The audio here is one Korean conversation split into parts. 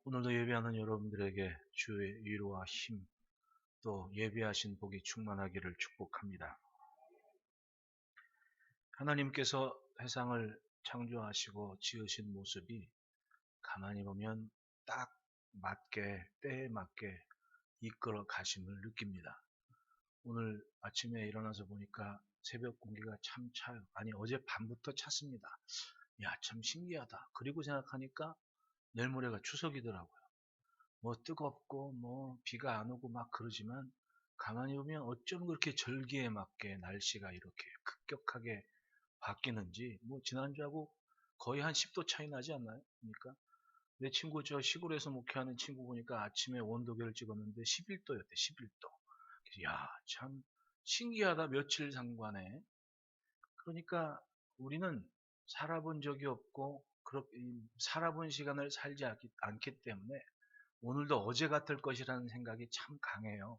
오늘도 예배하는 여러분들에게 주의 위로와 힘, 또 예배하신 복이 충만하기를 축복합니다. 하나님께서 세상을 창조하시고 지으신 모습이 가만히 보면 딱 맞게, 때에 맞게 이끌어 가심을 느낍니다. 오늘 아침에 일어나서 보니까 새벽 공기가 참 차요. 아니, 어제 밤부터 찼습니다. 야, 참 신기하다. 그리고 생각하니까 내일 모레가 추석이더라고요. 뭐 뜨겁고 뭐 비가 안 오고 막 그러지만 가만히 보면 어쩜 그렇게 절기에 맞게 날씨가 이렇게 급격하게 바뀌는지. 뭐 지난주하고 거의 한 10도 차이 나지 않나요? 그러니까 내 친구, 저 시골에서 목회하는 친구 보니까 아침에 온도계를 찍었는데 11도였대. 11도. 야, 참 신기하다. 며칠 상관에. 그러니까 우리는 살아본 적이 없고 살아본 시간을 살지 않기 때문에 오늘도 어제 같을 것이라는 생각이 참 강해요.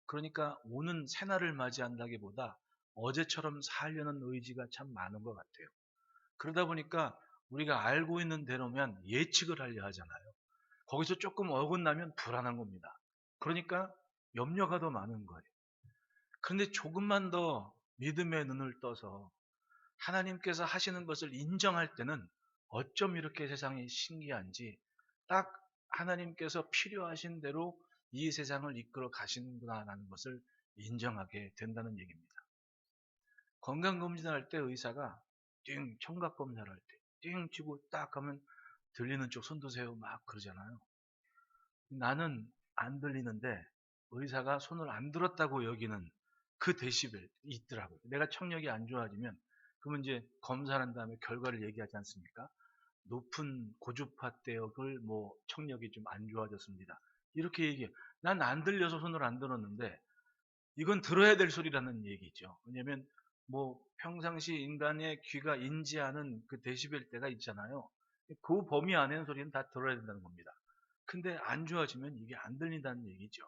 그러니까 오는 새날을 맞이한다기보다 어제처럼 살려는 의지가 참 많은 것 같아요. 그러다 보니까 우리가 알고 있는 대로면 예측을 하려 하잖아요. 거기서 조금 어긋나면 불안한 겁니다. 그러니까 염려가 더 많은 거예요. 그런데 조금만 더 믿음의 눈을 떠서 하나님께서 하시는 것을 인정할 때는 어쩜 이렇게 세상이 신기한지, 딱 하나님께서 필요하신 대로 이 세상을 이끌어 가시는구나라는 것을 인정하게 된다는 얘기입니다. 건강검진을 할 때 의사가 청각검사를 할 때 치고 딱 하면 들리는 쪽 손 드세요 막 그러잖아요. 나는 안 들리는데 의사가 손을 안 들었다고 여기는 그 데시벨이 있더라고요. 내가 청력이 안 좋아지면 그러면 이제 검사를 한 다음에 결과를 얘기하지 않습니까? 높은 고주파 대역을 뭐 청력이 좀 안 좋아졌습니다. 이렇게 얘기해요. 난 안 들려서 손을 안 들었는데 이건 들어야 될 소리라는 얘기죠. 왜냐면 뭐 평상시 인간의 귀가 인지하는 그 데시벨대가 있잖아요. 그 범위 안에는 소리는 다 들어야 된다는 겁니다. 근데 안 좋아지면 이게 안 들린다는 얘기죠.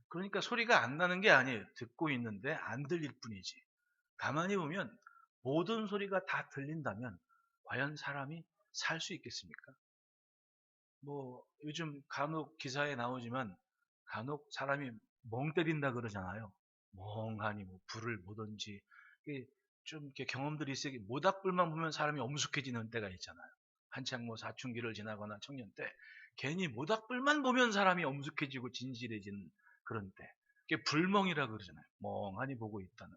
그러니까 소리가 안 나는 게 아니에요. 듣고 있는데 안 들릴 뿐이지. 가만히 보면 모든 소리가 다 들린다면 과연 사람이 살 수 있겠습니까? 뭐 요즘 간혹 기사에 나오지만 간혹 사람이 멍 때린다 그러잖아요. 멍하니 뭐 불을 보든지 좀 이렇게 경험들이 있으니 모닥불만 보면 사람이 엄숙해지는 때가 있잖아요. 한창 뭐 사춘기를 지나거나 청년 때 괜히 모닥불만 보면 사람이 엄숙해지고 진실해지는 그런 때. 그게 불멍이라 그러잖아요. 멍하니 보고 있다는.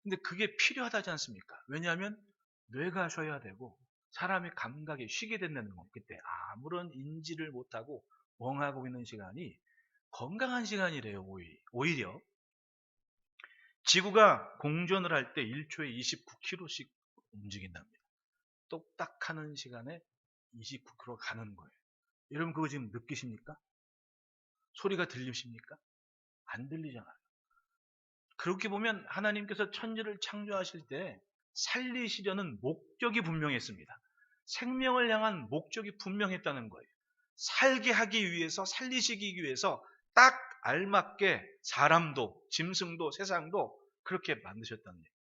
근데 그게 필요하다지 않습니까? 왜냐하면 뇌가 쉬어야 되고 사람의 감각이 쉬게 된다는 겁니다. 그때 아무런 인지를 못하고 멍하고 있는 시간이 건강한 시간이래요. 오히려 지구가 공전을 할 때 1초에 29km씩 움직인답니다. 똑딱하는 시간에 29km 가는 거예요. 여러분 그거 지금 느끼십니까? 소리가 들리십니까? 안 들리잖아요. 그렇게 보면 하나님께서 천지를 창조하실 때 살리시려는 목적이 분명했습니다. 생명을 향한 목적이 분명했다는 거예요. 살게 하기 위해서, 살리시기 위해서 딱 알맞게 사람도, 짐승도, 세상도 그렇게 만드셨다는 얘기예요.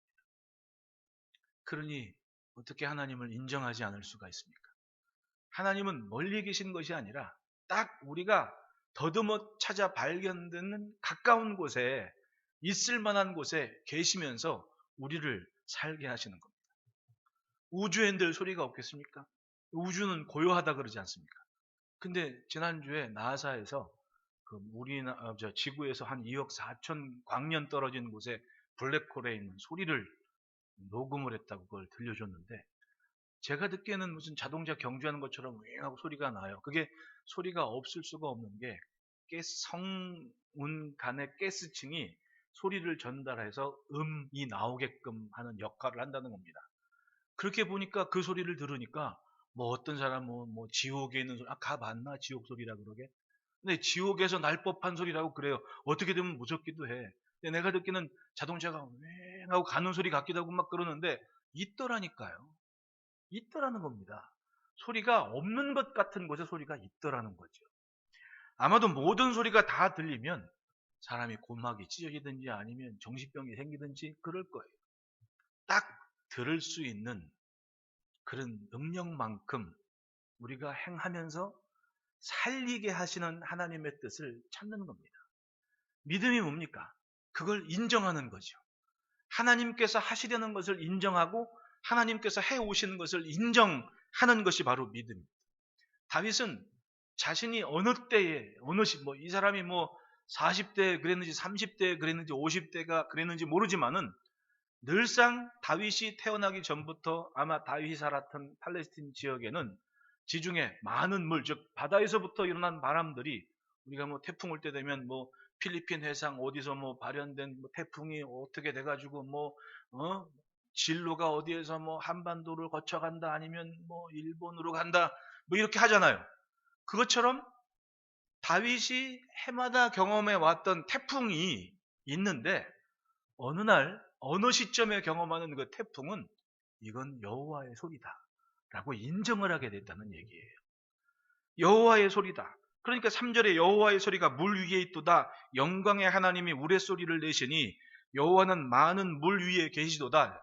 그러니 어떻게 하나님을 인정하지 않을 수가 있습니까? 하나님은 멀리 계신 것이 아니라 딱 우리가 더듬어 찾아 발견되는 가까운 곳에 있을 만한 곳에 계시면서 우리를 살게 하시는 겁니다. 우주엔 늘 소리가 없겠습니까? 우주는 고요하다 그러지 않습니까? 근데 지난주에 나사에서 지구에서 한 2억 4천 광년 떨어진 곳에 블랙홀에 있는 소리를 녹음을 했다고 그걸 들려줬는데 제가 듣기에는 무슨 자동차 경주하는 것처럼 윙 하고 소리가 나요. 그게 소리가 없을 수가 없는 게 성운 간의 가스층이 소리를 전달해서 음이 나오게끔 하는 역할을 한다는 겁니다. 그렇게 보니까 그 소리를 들으니까 뭐 어떤 사람은 뭐 지옥에 있는 소리, 가봤나 지옥 소리라 그러게. 근데 지옥에서 날 법한 소리라고 그래요. 어떻게 되면 무섭기도 해. 근데 내가 듣기는 자동차가 윙 하고 가는 소리 같기도 하고 막 그러는데 있더라니까요. 있더라는 겁니다. 소리가 없는 것 같은 곳에 소리가 있더라는 거죠. 아마도 모든 소리가 다 들리면 사람이 고막이 찢어지든지 아니면 정신병이 생기든지 그럴 거예요. 딱 들을 수 있는 그런 능력만큼 우리가 행하면서 살리게 하시는 하나님의 뜻을 찾는 겁니다. 믿음이 뭡니까? 그걸 인정하는 거죠. 하나님께서 하시려는 것을 인정하고 하나님께서 해오시는 것을 인정하는 것이 바로 믿음입니다. 다윗은 자신이 어느 때에 이 사람이 40대 그랬는지 30대 그랬는지 50대가 그랬는지 모르지만은 늘상 다윗이 태어나기 전부터 아마 다윗이 살았던 팔레스틴 지역에는 지중해 많은 물, 즉 바다에서부터 일어난 바람들이 우리가 태풍 올 때 되면 필리핀 해상 어디서 발현된 태풍이 어떻게 돼가지고 진로가 어디에서 한반도를 거쳐간다 아니면 일본으로 간다 이렇게 하잖아요. 그것처럼 다윗이 해마다 경험해 왔던 태풍이 있는데 어느 날 어느 시점에 경험하는 그 태풍은 이건 여호와의 소리다라고 인정을 하게 됐다는 얘기예요. 여호와의 소리다. 그러니까 3절에 여호와의 소리가 물 위에 있도다. 영광의 하나님이 우레소리를 내시니 여호와는 많은 물 위에 계시도다.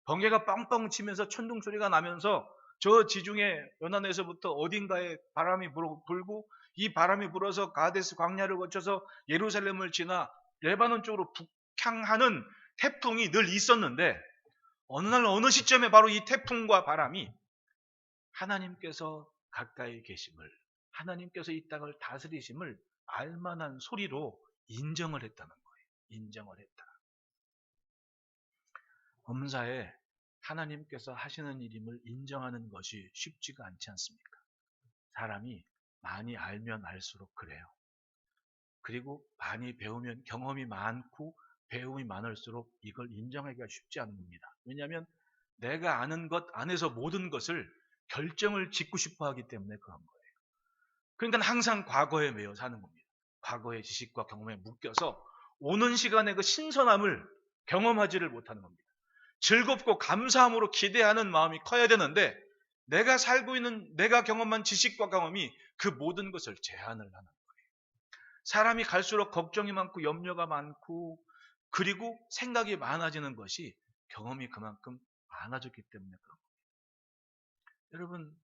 번개가 뻥뻥 치면서 천둥 소리가 나면서 저 지중해 연안에서부터 어딘가에 바람이 불고 이 바람이 불어서 가데스 광야를 거쳐서 예루살렘을 지나 레바논 쪽으로 북향하는 태풍이 늘 있었는데 어느 날 어느 시점에 바로 이 태풍과 바람이 하나님께서 가까이 계심을, 하나님께서 이 땅을 다스리심을 알만한 소리로 인정을 했다는 거예요. 인정을 했다. 범사에 하나님께서 하시는 일임을 인정하는 것이 쉽지가 않지 않습니까? 사람이 많이 알면 알수록 그래요. 그리고 많이 배우면 경험이 많고 배움이 많을수록 이걸 인정하기가 쉽지 않은 겁니다. 왜냐하면 내가 아는 것 안에서 모든 것을 결정을 짓고 싶어 하기 때문에 그런 거예요. 그러니까 항상 과거에 매여 사는 겁니다. 과거의 지식과 경험에 묶여서 오는 시간에 그 신선함을 경험하지를 못하는 겁니다. 즐겁고 감사함으로 기대하는 마음이 커야 되는데 내가 살고 있는 내가 경험한 지식과 경험이 그 모든 것을 제한을 하는 거예요. 사람이 갈수록 걱정이 많고 염려가 많고 그리고 생각이 많아지는 것이 경험이 그만큼 많아졌기 때문에 그런 거예요. 여러분,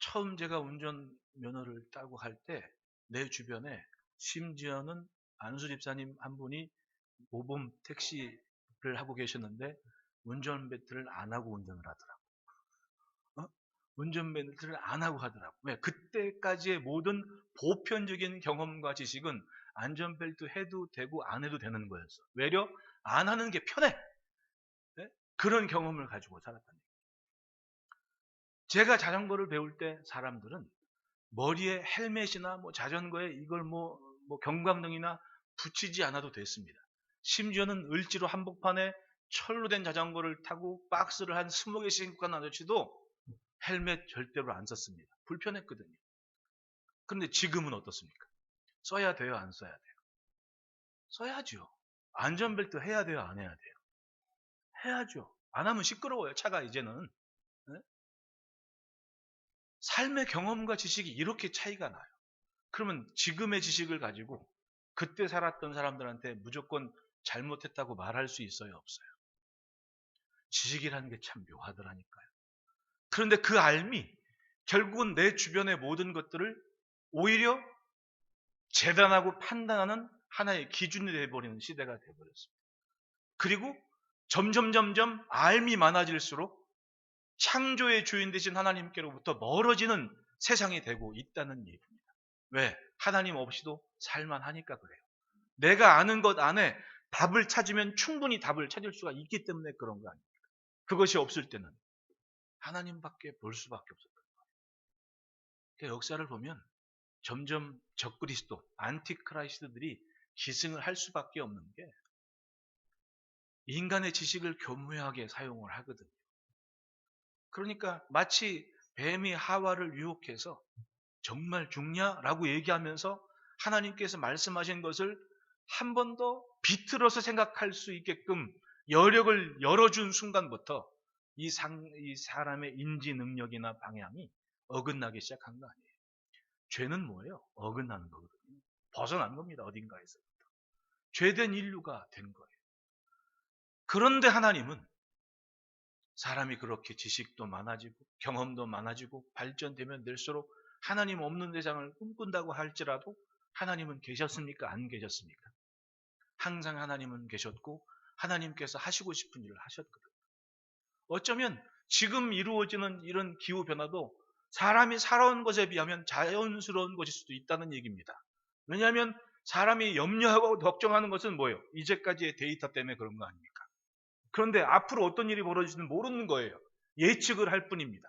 처음 제가 운전면허를 따고 할 때 내 주변에 심지어는 안수 집사님 한 분이 모범 택시를 하고 계셨는데 운전벨트를 안 하고 운전을 하더라고요. 운전벨트를 안 하고 하더라고요. 왜? 그때까지의 모든 보편적인 경험과 지식은 안전벨트 해도 되고 안 해도 되는 거였어. 외려 안 하는 게 편해. 네? 그런 경험을 가지고 살았다는 얘기예요. 제가 자전거를 배울 때 사람들은 머리에 헬멧이나 자전거에 이걸 경광등이나 붙이지 않아도 됐습니다. 심지어는 을지로 한복판에 철로 된 자전거를 타고 박스를 한 20개 싣고 간 아저씨도 헬멧 절대로 안 썼습니다. 불편했거든요. 그런데 지금은 어떻습니까? 써야 돼요, 안 써야 돼요? 써야죠. 안전벨트 해야 돼요, 안 해야 돼요? 해야죠. 안 하면 시끄러워요, 차가 이제는. 네? 삶의 경험과 지식이 이렇게 차이가 나요. 그러면 지금의 지식을 가지고 그때 살았던 사람들한테 무조건 잘못했다고 말할 수 있어요, 없어요? 지식이라는 게 참 묘하더라니까요. 그런데 그 알미 결국은 내 주변의 모든 것들을 오히려 재단하고 판단하는 하나의 기준이 되어버리는 시대가 되어버렸습니다. 그리고 점점 알미 많아질수록 창조의 주인 되신 하나님께로부터 멀어지는 세상이 되고 있다는 얘기입니다. 왜? 하나님 없이도 살만하니까 그래요. 내가 아는 것 안에 답을 찾으면 충분히 답을 찾을 수가 있기 때문에 그런 거 아닙니까? 그것이 없을 때는 하나님밖에 볼 수밖에 없었던 거예요. 그러니까 역사를 보면 점점 적그리스도, 안티크라이스트들이 기승을 할 수밖에 없는 게 인간의 지식을 교묘하게 사용을 하거든요. 그러니까 마치 뱀이 하와를 유혹해서 정말 죽냐라고 얘기하면서 하나님께서 말씀하신 것을 한 번 더 비틀어서 생각할 수 있게끔 여력을 열어준 순간부터 이 사람의 인지 능력이나 방향이 어긋나기 시작한 거 아니에요. 죄는 뭐예요? 어긋나는 거거든요. 벗어난 겁니다. 어딘가에서부터. 죄된 인류가 된 거예요. 그런데 하나님은 사람이 그렇게 지식도 많아지고 경험도 많아지고 발전되면 될수록 하나님 없는 세상을 꿈꾼다고 할지라도 하나님은 계셨습니까? 안 계셨습니까? 항상 하나님은 계셨고 하나님께서 하시고 싶은 일을 하셨거든요. 어쩌면 지금 이루어지는 이런 기후변화도 사람이 살아온 것에 비하면 자연스러운 것일 수도 있다는 얘기입니다. 왜냐하면 사람이 염려하고 걱정하는 것은 뭐예요? 이제까지의 데이터 때문에 그런 거 아닙니까? 그런데 앞으로 어떤 일이 벌어질지는 모르는 거예요. 예측을 할 뿐입니다.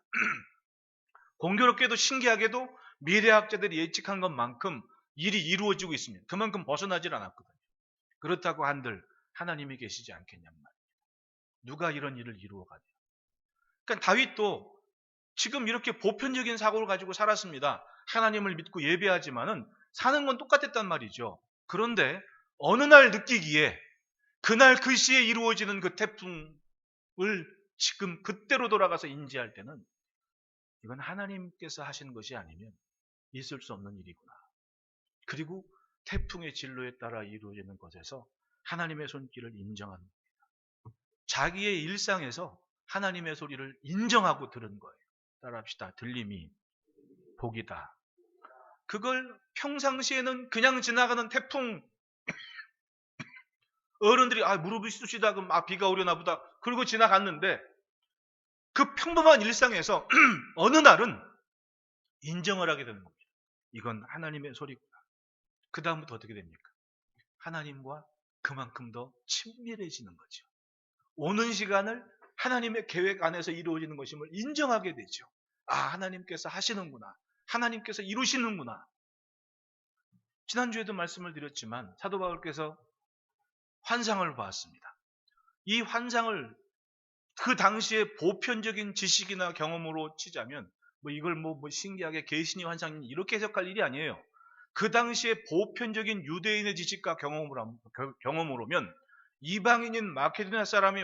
공교롭게도 신기하게도 미래학자들이 예측한 것만큼 일이 이루어지고 있습니다. 그만큼 벗어나질 않았거든요. 그렇다고 한들 하나님이 계시지 않겠냔 말이에요. 누가 이런 일을 이루어가냐. 그러니까 다윗도 지금 이렇게 보편적인 사고를 가지고 살았습니다. 하나님을 믿고 예배하지만은 사는 건 똑같았단 말이죠. 그런데 어느 날 느끼기에 그날 그 시에 이루어지는 그 태풍을 지금 그때로 돌아가서 인지할 때는 이건 하나님께서 하신 것이 아니면 있을 수 없는 일이구나. 그리고 태풍의 진로에 따라 이루어지는 것에서 하나님의 손길을 인정하는 겁니다. 자기의 일상에서 하나님의 소리를 인정하고 들은 거예요. 따라합시다. 들림이 복이다. 그걸 평상시에는 그냥 지나가는 태풍, 어른들이 무릎이 쑤시다 그럼 비가 오려나 보다 그러고 지나갔는데 그 평범한 일상에서 어느 날은 인정을 하게 되는 겁니다. 이건 하나님의 소리구나. 그 다음부터 어떻게 됩니까? 하나님과 그만큼 더 친밀해지는 거죠. 오는 시간을 하나님의 계획 안에서 이루어지는 것임을 인정하게 되죠. 하나님께서 하시는구나. 하나님께서 이루시는구나. 지난주에도 말씀을 드렸지만 사도 바울께서 환상을 보았습니다. 이 환상을 그 당시에 보편적인 지식이나 경험으로 치자면 이걸 신기하게 계시니 환상이 이렇게 해석할 일이 아니에요. 그 당시에 보편적인 유대인의 지식과 경험으로면 이방인인 마케도냐 사람이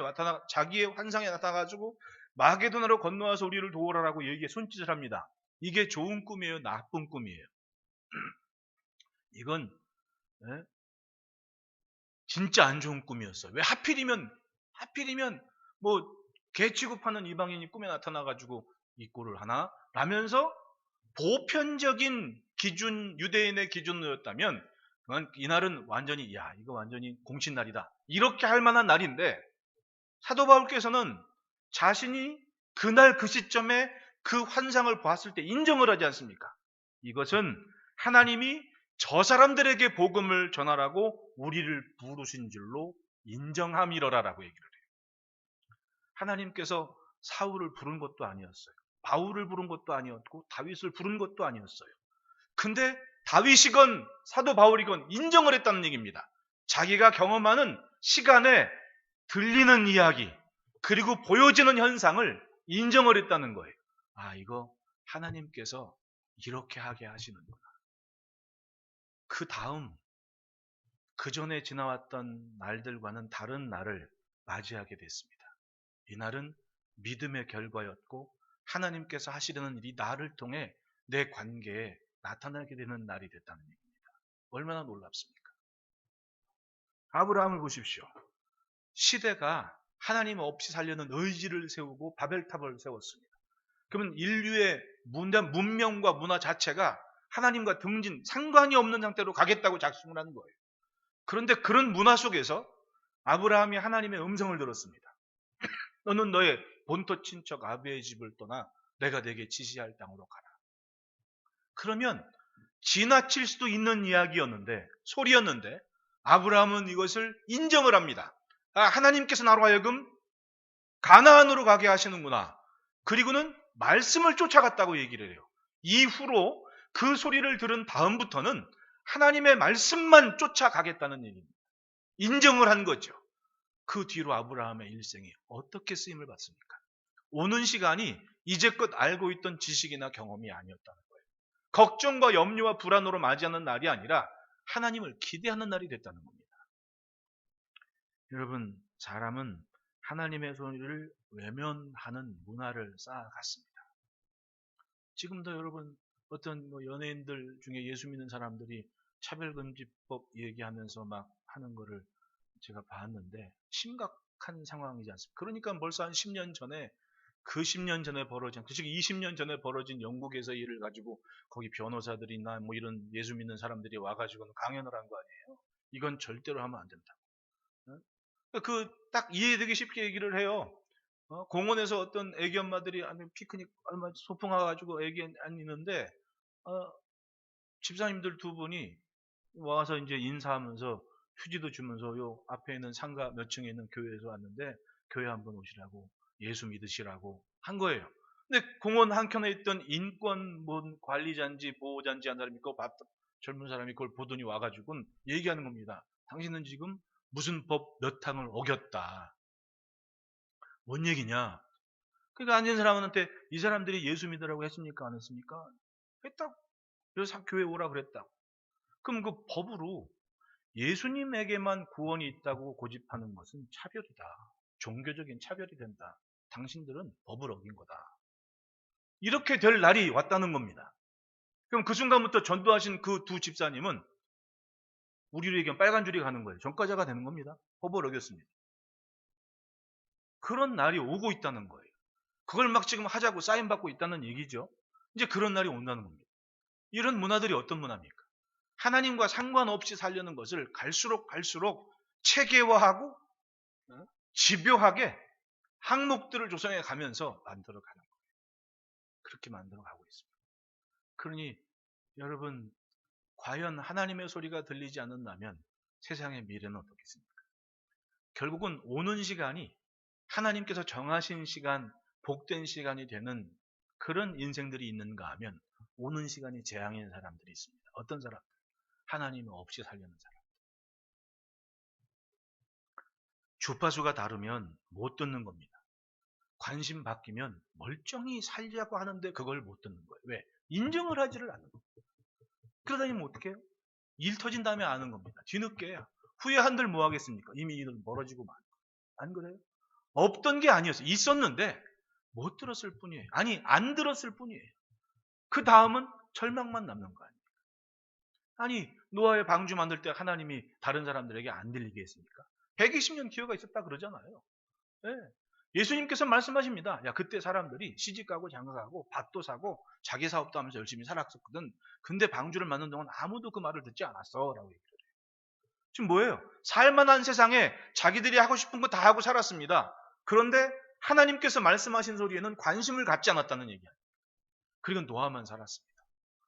자기의 환상에 나타나가지고 마게도나로 건너와서 우리를 도우라라고 얘기에 손짓을 합니다. 이게 좋은 꿈이에요? 나쁜 꿈이에요? 이건 진짜 안 좋은 꿈이었어요. 왜 하필이면 개 취급하는 이방인이 꿈에 나타나가지고 이 꼴을 하나? 라면서 보편적인 기준, 유대인의 기준이었다면 이날은 완전히 이거 완전히 공신날이다. 이렇게 할 만한 날인데 사도 바울께서는 자신이 그날 그 시점에 그 환상을 보았을 때 인정을 하지 않습니까? 이것은 하나님이 저 사람들에게 복음을 전하라고 우리를 부르신 줄로 인정함이러라라고 얘기를 해요. 하나님께서 사울을 부른 것도 아니었어요. 바울을 부른 것도 아니었고 다윗을 부른 것도 아니었어요. 근데 다윗이건 사도 바울이건 인정을 했다는 얘기입니다. 자기가 경험하는 시간에 들리는 이야기 그리고 보여지는 현상을 인정을 했다는 거예요. 이거 하나님께서 이렇게 하게 하시는구나. 그 다음 그 전에 지나왔던 날들과는 다른 날을 맞이하게 됐습니다. 이날은 믿음의 결과였고 하나님께서 하시려는 일이 나를 통해 내 관계에 나타나게 되는 날이 됐다는 얘기입니다. 얼마나 놀랍습니까? 아브라함을 보십시오. 시대가 하나님 없이 살려는 의지를 세우고 바벨탑을 세웠습니다. 그러면 인류의 문명과 문화 자체가 하나님과 등진 상관이 없는 상태로 가겠다고 작심을 하는 거예요. 그런데 그런 문화 속에서 아브라함이 하나님의 음성을 들었습니다. 너는 너의 본토 친척 아비의 집을 떠나 내가 내게 지시할 땅으로 가라. 그러면 지나칠 수도 있는 이야기였는데 소리였는데 아브라함은 이것을 인정을 합니다. 하나님께서 나로 하여금 가나안으로 가게 하시는구나. 그리고는 말씀을 쫓아갔다고 얘기를 해요. 이후로 그 소리를 들은 다음부터는 하나님의 말씀만 쫓아가겠다는 얘기입니다. 인정을 한 거죠. 그 뒤로 아브라함의 일생이 어떻게 쓰임을 받습니까? 오는 시간이 이제껏 알고 있던 지식이나 경험이 아니었다는 거예요. 걱정과 염려와 불안으로 맞이하는 날이 아니라 하나님을 기대하는 날이 됐다는 겁니다. 여러분, 사람은 하나님의 소리를 외면하는 문화를 쌓아갔습니다. 지금도 여러분 어떤 연예인들 중에 예수 믿는 사람들이 차별금지법 얘기하면서 막 하는 거를 제가 봤는데 심각한 상황이지 않습니까? 그러니까 벌써 한 10년 전에 그 10년 전에 벌어진, 즉 20년 전에 벌어진 영국에서 일을 가지고 거기 변호사들이나 뭐 이런 예수 믿는 사람들이 와가지고 강연을 한 거 아니에요. 이건 절대로 하면 안 된다. 그 딱 이해되기 쉽게 얘기를 해요. 공원에서 어떤 애기 엄마들이 피크닉 얼마 소풍 와가지고 애기 안 있는데 집사님들 두 분이 와서 이제 인사하면서 휴지도 주면서 요 앞에 있는 상가 몇 층에 있는 교회에서 왔는데 교회 한번 오시라고 예수 믿으시라고 한 거예요. 근데 공원 한켠에 있던 인권 뭐 관리자인지 보호자인지 한 사람이 그거 젊은 사람이 그걸 보더니 와가지고 얘기하는 겁니다. 당신은 지금 무슨 법 몇 항을 어겼다. 뭔 얘기냐? 그러니까 앉은 사람한테 이 사람들이 예수 믿으라고 했습니까? 안 했습니까? 했다고. 그래서 교회 오라 그랬다고. 그럼 그 법으로 예수님에게만 구원이 있다고 고집하는 것은 차별이다. 종교적인 차별이 된다. 당신들은 법을 어긴 거다. 이렇게 될 날이 왔다는 겁니다. 그럼 그 순간부터 전도하신 그 두 집사님은 우리로 얘기하면 빨간 줄이 가는 거예요. 전과자가 되는 겁니다. 법을 어겼습니다. 그런 날이 오고 있다는 거예요. 그걸 막 지금 하자고 사인받고 있다는 얘기죠. 이제 그런 날이 온다는 겁니다. 이런 문화들이 어떤 문화입니까? 하나님과 상관없이 살려는 것을 갈수록 체계화하고 집요하게 항목들을 조성해 가면서 만들어 가는 거예요. 그렇게 만들어 가고 있습니다. 그러니 여러분, 과연 하나님의 소리가 들리지 않는다면 세상의 미래는 어떻겠습니까? 결국은 오는 시간이 하나님께서 정하신 시간, 복된 시간이 되는 그런 인생들이 있는가 하면 오는 시간이 재앙인 사람들이 있습니다. 어떤 사람들? 하나님 없이 살려는 사람. 주파수가 다르면 못 듣는 겁니다. 관심 바뀌면 멀쩡히 살려고 하는데 그걸 못 듣는 거예요. 왜? 인정을 하지를 않는 거예요. 그러다니면 어떻게 해요? 일 터진 다음에 아는 겁니다. 뒤늦게 후회 한들 뭐 하겠습니까? 이미 일은 멀어지고 만. 안 그래요? 없던 게 아니었어요. 있었는데 못 들었을 뿐이에요. 아니, 안 들었을 뿐이에요. 그 다음은 절망만 남는 거 아니에요. 아니, 노아의 방주 만들 때 하나님이 다른 사람들에게 안 들리게 했습니까? 120년 기회가 있었다 그러잖아요. 네. 예수님께서 말씀하십니다. 야, 그때 사람들이 시집가고 장가가고 밭도 사고 자기 사업도 하면서 열심히 살았었거든. 근데 방주를 만든 동안 아무도 그 말을 듣지 않았어. 라고 얘기를 해요. 지금 뭐예요? 살만한 세상에 자기들이 하고 싶은 거 다 하고 살았습니다. 그런데 하나님께서 말씀하신 소리에는 관심을 갖지 않았다는 얘기예요. 그리고 노아만 살았습니다.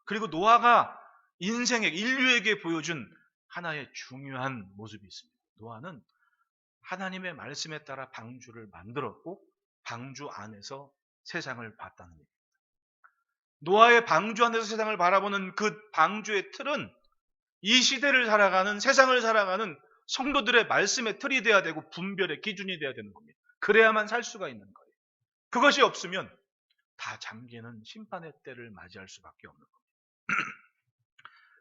그리고 노아가 인류에게 보여준 하나의 중요한 모습이 있습니다. 노아는 하나님의 말씀에 따라 방주를 만들었고 방주 안에서 세상을 봤다는 얘기입니다. 노아의 방주 안에서 세상을 바라보는 그 방주의 틀은 이 시대를 살아가는, 세상을 살아가는 성도들의 말씀의 틀이 돼야 되고 분별의 기준이 돼야 되는 겁니다. 그래야만 살 수가 있는 거예요. 그것이 없으면 다 잠기는 심판의 때를 맞이할 수밖에 없는 겁니다.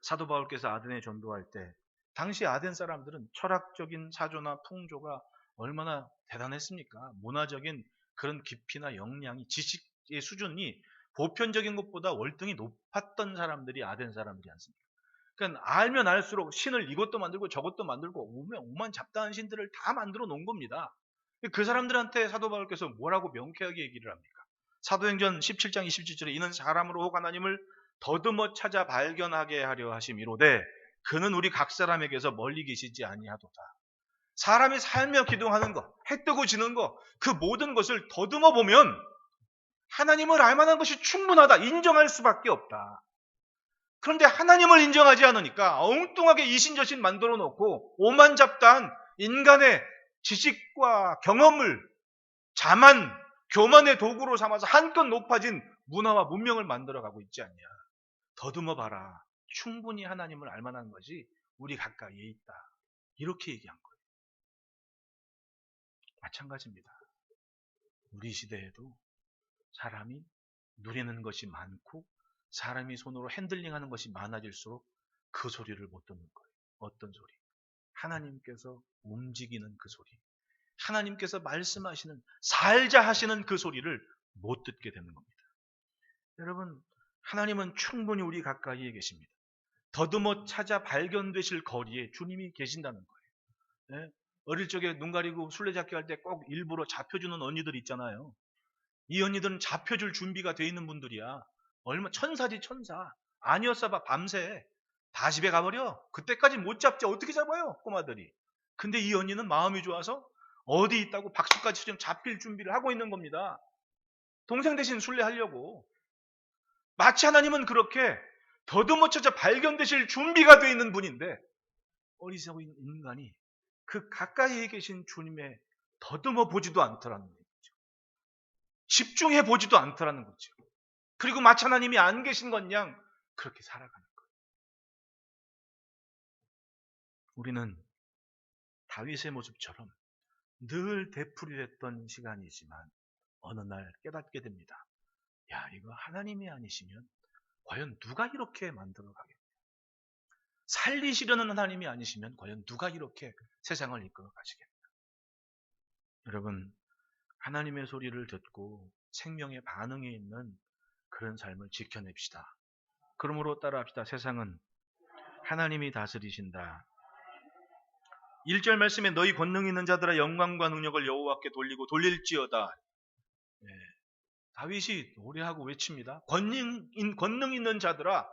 사도 바울께서 아덴에 전도할 때 당시 아덴 사람들은 철학적인 사조나 풍조가 얼마나 대단했습니까? 문화적인 그런 깊이나 역량이, 지식의 수준이 보편적인 것보다 월등히 높았던 사람들이 아덴 사람들이 않습니까? 그러니까 알면 알수록 신을 이것도 만들고 저것도 만들고 오만 잡다한 신들을 다 만들어 놓은 겁니다. 그 사람들한테 사도 바울께서 뭐라고 명쾌하게 얘기를 합니까? 사도행전 17장 27절에 이는 사람으로 혹 하나님을 더듬어 찾아 발견하게 하려 하심이로되 그는 우리 각 사람에게서 멀리 계시지 아니하도다. 사람이 살며 기도하는 것, 해 뜨고 지는 것, 그 모든 것을 더듬어 보면 하나님을 알만한 것이 충분하다. 인정할 수밖에 없다. 그런데 하나님을 인정하지 않으니까 엉뚱하게 이신저신 만들어 놓고 오만잡다한 인간의 지식과 경험을 자만, 교만의 도구로 삼아서 한껏 높아진 문화와 문명을 만들어가고 있지 않냐. 더듬어 봐라. 충분히 하나님을 알만한 것이 우리 가까이에 있다. 이렇게 얘기한 거예요. 마찬가지입니다. 우리 시대에도 사람이 누리는 것이 많고 사람이 손으로 핸들링하는 것이 많아질수록 그 소리를 못 듣는 거예요. 어떤 소리? 하나님께서 움직이는 그 소리. 하나님께서 말씀하시는, 살자 하시는 그 소리를 못 듣게 되는 겁니다. 여러분, 하나님은 충분히 우리 가까이에 계십니다. 더듬어 찾아 발견되실 거리에 주님이 계신다는 거예요. 네? 어릴 적에 눈 가리고 술래잡기 할 때 꼭 일부러 잡혀주는 언니들 있잖아요. 이 언니들은 잡혀줄 준비가 돼 있는 분들이야. 얼마 천사지 천사. 아니었어 봐 밤새 다 집에 가버려. 그때까지 못 잡지 어떻게 잡아요 꼬마들이. 근데 이 언니는 마음이 좋아서 어디 있다고 박수까지 지금 잡힐 준비를 하고 있는 겁니다. 동생 대신 순례하려고. 마치 하나님은 그렇게 더듬어 쳐져 발견되실 준비가 되어 있는 분인데 어리석은 인간이 그 가까이에 계신 주님의 더듬어 보지도 않더라는 거죠. 집중해 보지도 않더라는 거죠. 그리고 마치 하나님이 안 계신 것 양 그렇게 살아가는 거예요. 우리는 다윗의 모습처럼 늘 되풀이됐던 시간이지만 어느 날 깨닫게 됩니다. 야, 이거 하나님이 아니시면 과연 누가 이렇게 만들어 가겠냐. 살리시려는 하나님이 아니시면 과연 누가 이렇게 세상을 이끌어 가시겠냐. 여러분, 하나님의 소리를 듣고 생명의 반응이 있는 그런 삶을 지켜냅시다. 그러므로 따라합시다. 세상은 하나님이 다스리신다. 1절 말씀에 너희 권능 있는 자들아 영광과 능력을 여호와께 돌리고 돌릴지어다. 네, 다윗이 노래하고 외칩니다. 권능 있는 자들아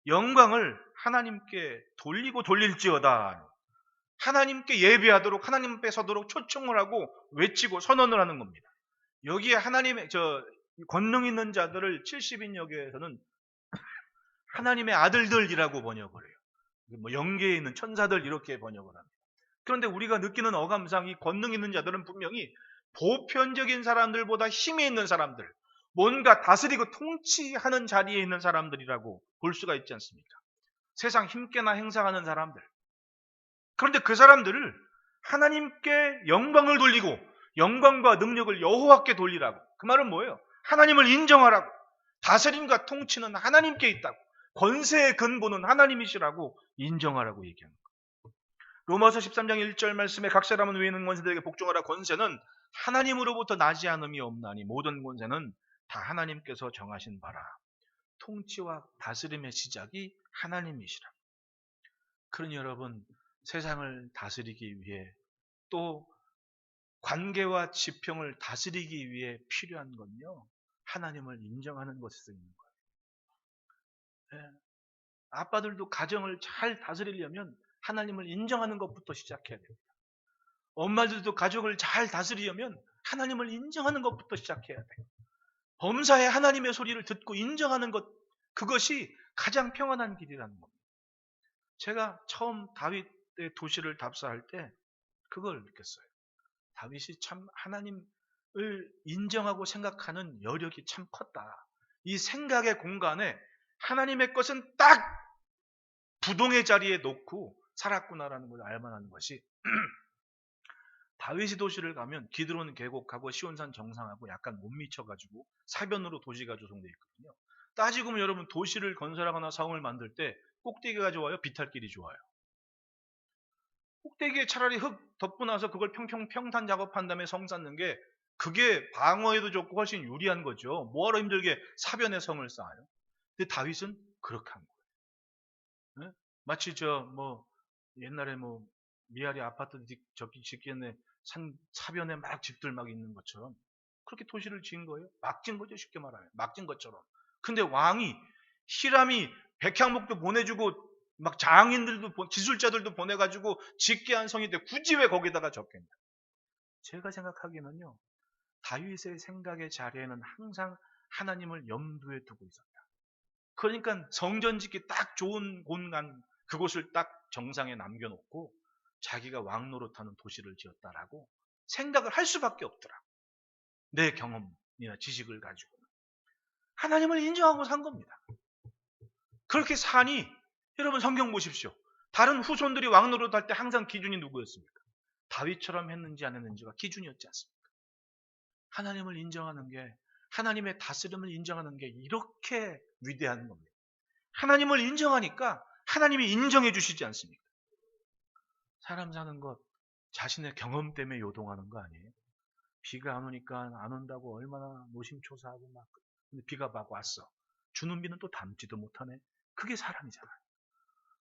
영광을 하나님께 돌리고 돌릴지어다. 하나님께 예배하도록 하나님 앞에 서도록 초청을 하고 외치고 선언을 하는 겁니다. 여기에 하나님의 권능 있는 자들을 70인역에서는 하나님의 아들들이라고 번역을 해요. 뭐 영계에 있는 천사들 이렇게 번역을 합니다. 그런데 우리가 느끼는 어감상 이 권능 있는 자들은 분명히 보편적인 사람들보다 힘이 있는 사람들, 뭔가 다스리고 통치하는 자리에 있는 사람들이라고 볼 수가 있지 않습니까? 세상 힘께나 행사하는 사람들. 그런데 그 사람들을 하나님께 영광을 돌리고 영광과 능력을 여호와께 돌리라고. 그 말은 뭐예요? 하나님을 인정하라고. 다스림과 통치는 하나님께 있다고. 권세의 근본은 하나님이시라고 인정하라고 얘기합니다. 로마서 13장 1절 말씀에 각 사람은 위에 있는 권세들에게 복종하라. 권세는 하나님으로부터 나지 않음이 없나니 모든 권세는 다 하나님께서 정하신 바라. 통치와 다스림의 시작이 하나님이시라. 그러니 여러분, 세상을 다스리기 위해 또 관계와 지평을 다스리기 위해 필요한 건요, 하나님을 인정하는 것에서 있는 거예요. 네. 아빠들도 가정을 잘 다스리려면 하나님을 인정하는 것부터 시작해야 됩니다. 엄마들도 가족을 잘 다스리려면 하나님을 인정하는 것부터 시작해야 돼요. 범사에 하나님의 소리를 듣고 인정하는 것, 그것이 가장 평안한 길이라는 겁니다. 제가 처음 다윗의 도시를 답사할 때 그걸 느꼈어요. 다윗이 참 하나님을 인정하고 생각하는 여력이 참 컸다. 이 생각의 공간에 하나님의 것은 딱 부동의 자리에 놓고 살았구나라는 걸 알만한 것이 다윗이 도시를 가면 기드론 계곡하고 시온산 정상하고 약간 못 미쳐가지고 사변으로 도시가 조성되어 있거든요. 따지고 보면 여러분 도시를 건설하거나 성을 만들 때 꼭대기가 좋아요? 비탈길이 좋아요? 꼭대기에 차라리 흙 덮고 나서 그걸 평탄 작업한 다음에 성 쌓는 게 그게 방어에도 좋고 훨씬 유리한 거죠. 뭐하러 힘들게 사변에 성을 쌓아요? 근데 다윗은 그렇게 한 거예요. 네? 마치 옛날에 미아리 아파트 짓기 전에 사변에 막 집들 막 있는 것처럼 그렇게 도시를 지은 거예요. 막 지은 거죠. 쉽게 말하면. 막 지은 것처럼. 근데 왕이 히람이 백향목도 보내주고 막 장인들도 기술자들도 보내가지고 짓게 한 성인데 굳이 왜 거기다가 적겠냐. 제가 생각하기에는요. 다윗의 생각의 자리에는 항상 하나님을 염두에 두고 있었다. 그러니까 성전 짓기 딱 좋은 공간 그곳을 딱 정상에 남겨놓고 자기가 왕노릇하는 도시를 지었다라고 생각을 할 수밖에 없더라. 내 경험이나 지식을 가지고 하나님을 인정하고 산 겁니다. 그렇게 사니 여러분 성경 보십시오. 다른 후손들이 왕노릇할 때 항상 기준이 누구였습니까? 다윗처럼 했는지 안 했는지가 기준이었지 않습니까? 하나님을 인정하는 게 하나님의 다스림을 인정하는 게 이렇게 위대한 겁니다. 하나님을 인정하니까 하나님이 인정해 주시지 않습니까? 사람 사는 것 자신의 경험 때문에 요동하는 거 아니에요? 비가 안 오니까 안 온다고 얼마나 노심초사하고 막 근데 비가 막 왔어. 주는 비는 또 담지도 못하네. 그게 사람이잖아요.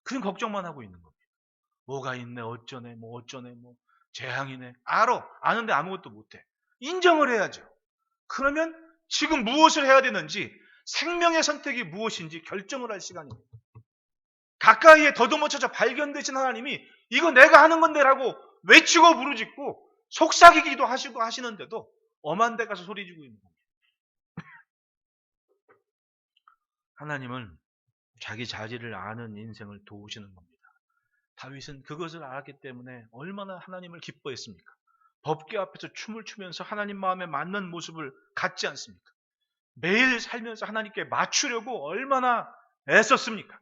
그런 걱정만 하고 있는 겁니다. 뭐가 있네 어쩌네 재앙이네. 아는데 아무것도 못해. 인정을 해야죠. 그러면 지금 무엇을 해야 되는지, 생명의 선택이 무엇인지 결정을 할 시간입니다. 가까이에 더듬어쳐져 발견되신 하나님이 이거 내가 하는 건데라고 외치고 부르짖고 속삭이기도 하시고 하시는데도 엄한 데 가서 소리지고 있는 겁니다. 하나님은 자기 자질을 아는 인생을 도우시는 겁니다. 다윗은 그것을 알았기 때문에 얼마나 하나님을 기뻐했습니까? 법궤 앞에서 춤을 추면서 하나님 마음에 맞는 모습을 갖지 않습니까? 매일 살면서 하나님께 맞추려고 얼마나 애썼습니까?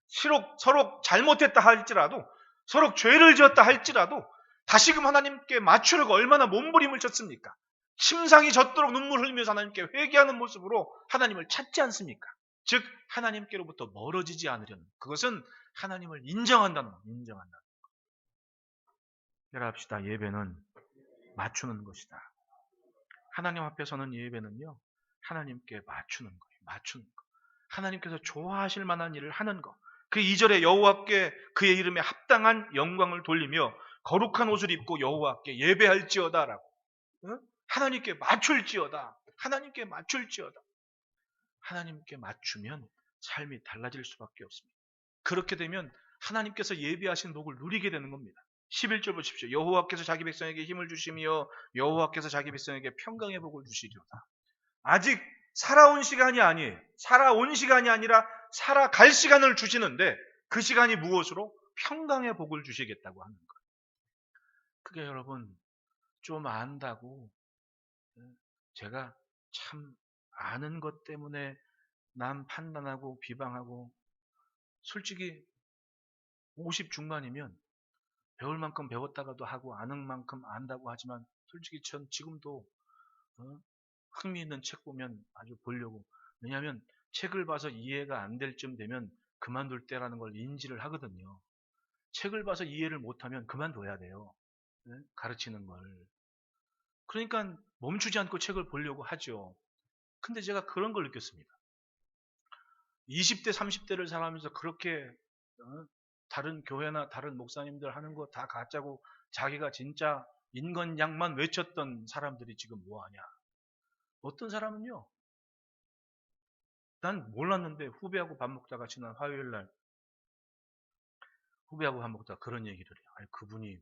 서로 잘못했다 할지라도, 서로 죄를 지었다 할지라도 다시금 하나님께 맞추려고 얼마나 몸부림을 쳤습니까? 심상이 젖도록 눈물 흘리면서 하나님께 회개하는 모습으로 하나님을 찾지 않습니까? 즉 하나님께로부터 멀어지지 않으려는, 그것은 하나님을 인정한다는 것, 인정한다는 것. 따라합시다. 예배는 맞추는 것이다. 하나님 앞에서는 예배는요, 하나님께 맞추는 거예요. 맞추는 거. 하나님께서 좋아하실 만한 일을 하는 것. 그 2절에 여호와께 그의 이름에 합당한 영광을 돌리며 거룩한 옷을 입고 여호와께 예배할지어다라고. 응? 하나님께 맞출지어다. 하나님께 맞출지어다. 하나님께 맞추면 삶이 달라질 수밖에 없습니다. 그렇게 되면 하나님께서 예비하신 복을 누리게 되는 겁니다. 11절 보십시오. 여호와께서 자기 백성에게 힘을 주시며 여호와께서 자기 백성에게 평강의 복을 주시리로다. 아직 살아온 시간이 아니에요. 살아온 시간이 아니라 살아갈 시간을 주시는데 그 시간이 무엇으로? 평강의 복을 주시겠다고 하는 거예요. 그게 여러분 좀 안다고 제가 참 아는 것 때문에 남 판단하고 비방하고, 솔직히 50 중반이면 배울 만큼 배웠다가도 하고 아는 만큼 안다고 하지만 솔직히 전 지금도 흥미있는 책 보면 아주 보려고, 왜냐하면 책을 봐서 이해가 안 될 쯤 되면 그만둘 때라는 걸 인지를 하거든요. 책을 봐서 이해를 못하면 그만둬야 돼요. 가르치는 걸. 그러니까 멈추지 않고 책을 보려고 하죠. 근데 제가 그런 걸 느꼈습니다. 20대 30대를 살아가면서 그렇게 다른 교회나 다른 목사님들 하는 거 다 가짜고 자기가 진짜 인건양만 외쳤던 사람들이 지금 뭐하냐. 어떤 사람은요, 난 몰랐는데 후배하고 밥 먹다가 지난 화요일날 후배하고 밥 먹다가 그런 얘기를 해요. 아니, 그분이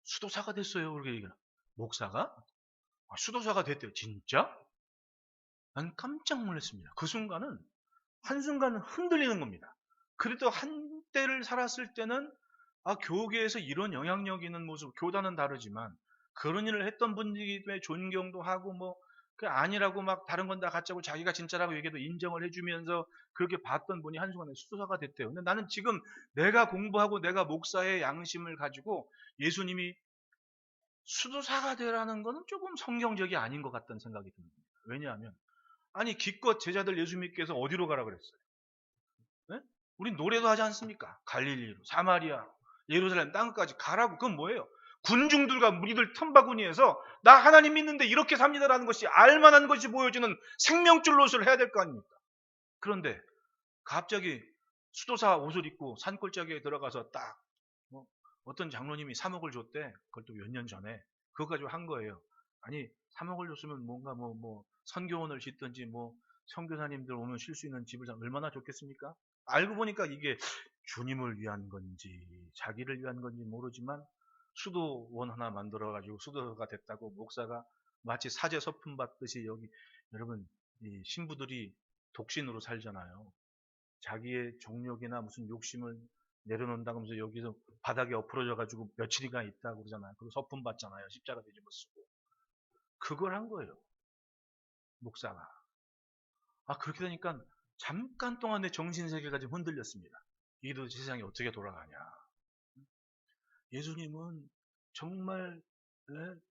수도사가 됐어요. 그렇게 얘기를. 목사가? 아, 수도사가 됐대요. 진짜? 난 깜짝 놀랐습니다. 그 순간은 한순간은 흔들리는 겁니다. 그래도 한때를 살았을 때는 교계에서 이런 영향력 있는 모습, 교단은 다르지만 그런 일을 했던 분들이 왜 존경도 하고 그 아니라고 막 다른 건 다 가짜고 자기가 진짜라고 얘기해도 인정을 해주면서 그렇게 봤던 분이 한순간에 수도사가 됐대요. 근데 나는 지금 내가 공부하고 내가 목사의 양심을 가지고 예수님이 수도사가 되라는 거는 조금 성경적이 아닌 것 같다는 생각이 듭니다. 왜냐하면 아니 기껏 제자들 예수 믿기 위해서 어디로 가라 그랬어요? 네? 우린 노래도 하지 않습니까? 갈릴리로, 사마리아, 예루살렘 땅까지 가라고. 그건 뭐예요? 군중들과 무리들 틈바구니에서 나 하나님 믿는데 이렇게 삽니다라는 것이 알만한 것이 보여지는 생명줄 노릇을 해야 될 거 아닙니까? 그런데 갑자기 수도사 옷을 입고 산골짜기에 들어가서 딱 어떤 장로님이 3억을 줬대. 그걸 또 몇 년 전에 그거 가지고 한 거예요. 아니 3억을 줬으면 뭔가 선교원을 짓든지 선교사님들 오면 쉴 수 있는 집을 얼마나 좋겠습니까? 알고 보니까 이게 주님을 위한 건지 자기를 위한 건지 모르지만 수도원 하나 만들어가지고 수도가 됐다고 목사가 마치 사제 서품 받듯이, 여기 여러분 이 신부들이 독신으로 살잖아요. 자기의 정욕이나 무슨 욕심을 내려놓는다고 하면서 여기서 바닥에 엎어져가지고 며칠이가 있다고 그러잖아요. 그리고 서품 받잖아요. 십자가 뒤집어 쓰고. 그걸 한 거예요. 목사가. 그렇게 되니까 잠깐 동안 내 정신세계가 좀 흔들렸습니다. 이게 도대체 세상이 어떻게 돌아가냐. 예수님은 정말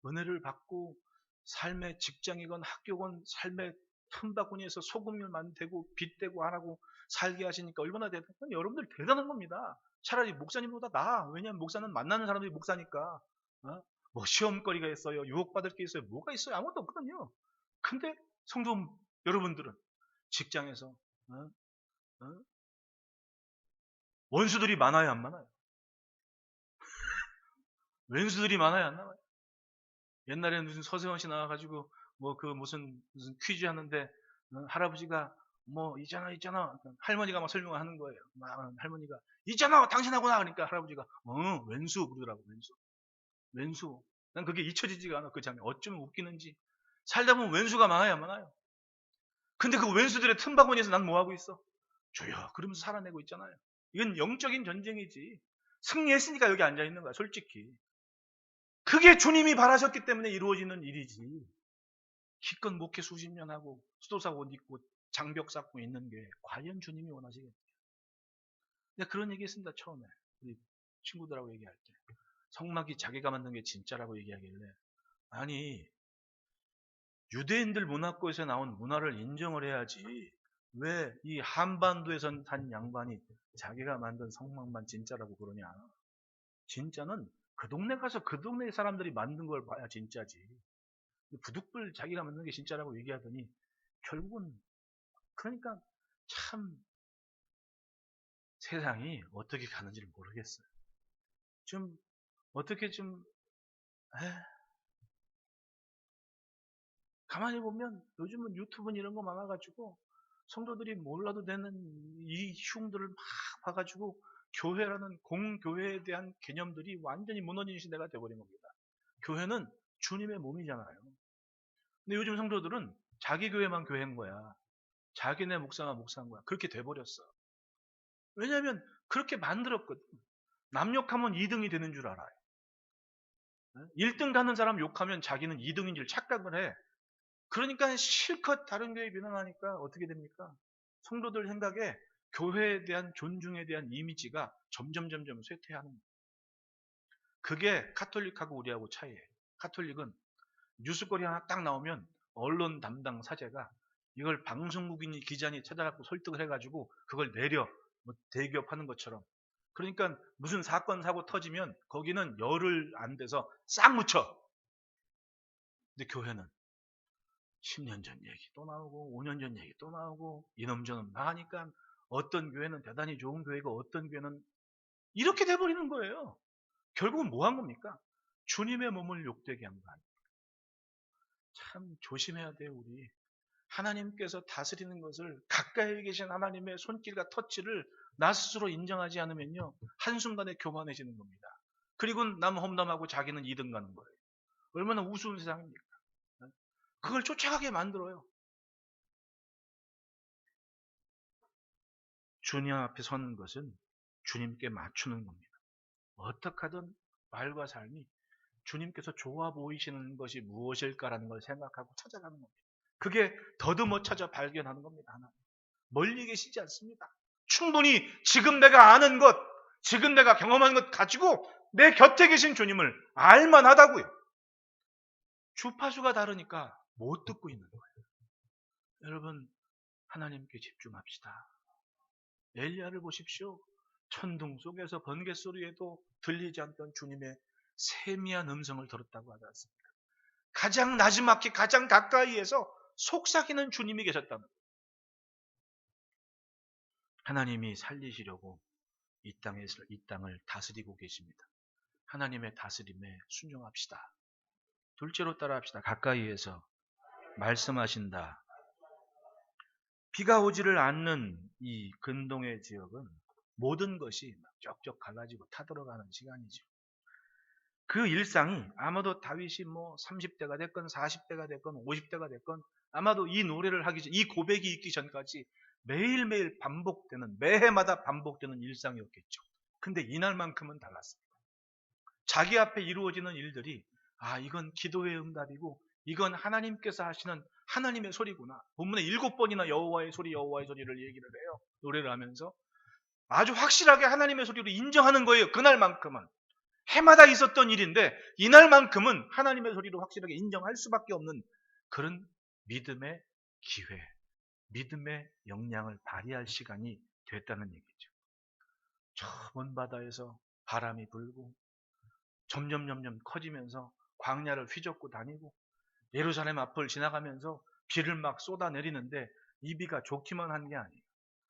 은혜를 받고 삶의 직장이건 학교건 삶의 틈바구니에서 소금을 만들고 빚대고 안 하고 살게 하시니까 얼마나 대단한, 여러분들 대단한 겁니다. 차라리 목사님보다 나아. 왜냐하면 목사는 만나는 사람들이 목사니까. 시험거리가 있어요. 유혹받을 게 있어요. 뭐가 있어요? 아무것도 없거든요. 근데 성도 여러분들은 직장에서 원수들이 많아요, 안 많아요? 왼수들이 많아요, 안 많아요? 옛날에는 무슨 서세원 씨 나와가지고 뭐 그 무슨 퀴즈 하는데 할아버지가 뭐 있잖아 할머니가 막 설명을 하는 거예요. 막 할머니가 있잖아 당신하고나 그러니까 할아버지가 왼수 그러더라고. 왼수. 난 그게 잊혀지지가 않아. 그 장면 어쩜 웃기는지. 살다 보면 왼수가 많아요, 많아요. 근데 그 왼수들의 틈바구니에서 난 뭐 하고 있어? 줘요. 그러면서 살아내고 있잖아요. 이건 영적인 전쟁이지. 승리했으니까 여기 앉아 있는 거야, 솔직히. 그게 주님이 바라셨기 때문에 이루어지는 일이지. 기껏 목회 수십 년 하고 수도사 옷 입고 장벽 쌓고 있는 게 과연 주님이 원하시겠냐. 내가 그런 얘기 했습니다, 처음에. 우리 친구들하고 얘기할 때. 성막이 자기가 만든 게 진짜라고 얘기하길래 아니 유대인들 문화권에서 나온 문화를 인정을 해야지 왜 이 한반도에서 산 양반이 자기가 만든 성막만 진짜라고 그러냐. 진짜는 그 동네 가서 그 동네 사람들이 만든 걸 봐야 진짜지. 부득불 자기가 만든 게 진짜라고 얘기하더니 결국은 그러니까 참 세상이 어떻게 가는지를 모르겠어요. 좀 어떻게 좀 가만히 보면 요즘은 유튜브는 이런 거 많아가지고 성도들이 몰라도 되는 이 흉들을 막 봐가지고 교회라는 공교회에 대한 개념들이 완전히 무너진 시대가 돼버린 겁니다. 교회는 주님의 몸이잖아요. 근데 요즘 성도들은 자기 교회만 교회인 거야. 자기네 목사가 목사인 거야. 그렇게 돼버렸어. 왜냐하면 그렇게 만들었거든. 남 욕하면 2등이 되는 줄 알아요. 1등 가는 사람 욕하면 자기는 2등인 줄 착각을 해. 그러니까 실컷 다른 교회 비난하니까 어떻게 됩니까? 성도들 생각에 교회에 대한 존중에 대한 이미지가 점점 쇠퇴하는 거예요. 그게 카톨릭하고 우리하고 차이예요. 카톨릭은 뉴스거리 하나 딱 나오면 언론 담당 사제가 이걸 방송국인이 기자니 찾아갖고 설득을 해가지고 그걸 내려 뭐 대기업하는 것처럼. 그러니까 무슨 사건 사고 터지면 거기는 열흘 안 돼서 싹 묻혀. 근데 교회는 10년 전 얘기 또 나오고 5년 전 얘기 또 나오고 이놈저놈 나가니까 어떤 교회는 대단히 좋은 교회고 어떤 교회는 이렇게 돼버리는 거예요. 결국은 뭐 한 겁니까? 주님의 몸을 욕되게 한 거 아니에요. 참 조심해야 돼요, 우리. 하나님께서 다스리는 것을 가까이 계신 하나님의 손길과 터치를 나 스스로 인정하지 않으면요. 한순간에 교만해지는 겁니다. 그리고 남 험담하고 자기는 2등 가는 거예요. 얼마나 우스운 세상입니까? 그걸 쫓아가게 만들어요. 주님 앞에 서는 것은 주님께 맞추는 겁니다. 어떻게 하든 말과 삶이 주님께서 좋아 보이시는 것이 무엇일까라는 걸 생각하고 찾아가는 겁니다. 그게 더듬어 찾아 발견하는 겁니다. 하나님. 멀리 계시지 않습니다. 충분히 지금 내가 아는 것, 지금 내가 경험한 것 가지고 내 곁에 계신 주님을 알만하다고요. 주파수가 다르니까 못 듣고 있는 거예요. 여러분, 하나님께 집중합시다. 엘리야를 보십시오. 천둥 속에서 번개 소리에도 들리지 않던 주님의 세미한 음성을 들었다고 하지 않습니까? 가장 나지막히 가장 가까이에서 속삭이는 주님이 계셨다는 거예요. 하나님이 살리시려고 이 땅을 다스리고 계십니다. 하나님의 다스림에 순종합시다. 둘째로 따라합시다. 가까이에서 말씀하신다. 비가 오지를 않는 이 근동의 지역은 모든 것이 쩍쩍 갈라지고 타들어가는 시간이죠. 그 일상이 아마도 다윗이 뭐 30대가 됐건 40대가 됐건 50대가 됐건 아마도 이 노래를 하기 전, 이 고백이 있기 전까지 매일매일 반복되는, 매해마다 반복되는 일상이었겠죠. 근데 이날만큼은 달랐습니다. 자기 앞에 이루어지는 일들이 이건 기도의 응답이고 이건 하나님께서 하시는 하나님의 소리구나. 본문에 7번이나 여호와의 소리를 얘기를 해요. 노래를 하면서 아주 확실하게 하나님의 소리로 인정하는 거예요. 그날만큼은. 해마다 있었던 일인데 이날만큼은 하나님의 소리로 확실하게 인정할 수밖에 없는 그런 믿음의 기회, 믿음의 역량을 발휘할 시간이 됐다는 얘기죠. 저 먼 바다에서 바람이 불고 점점 커지면서 광야를 휘젓고 다니고 예루살렘 앞을 지나가면서 비를 막 쏟아내리는데 이 비가 좋기만 한 게 아니에요.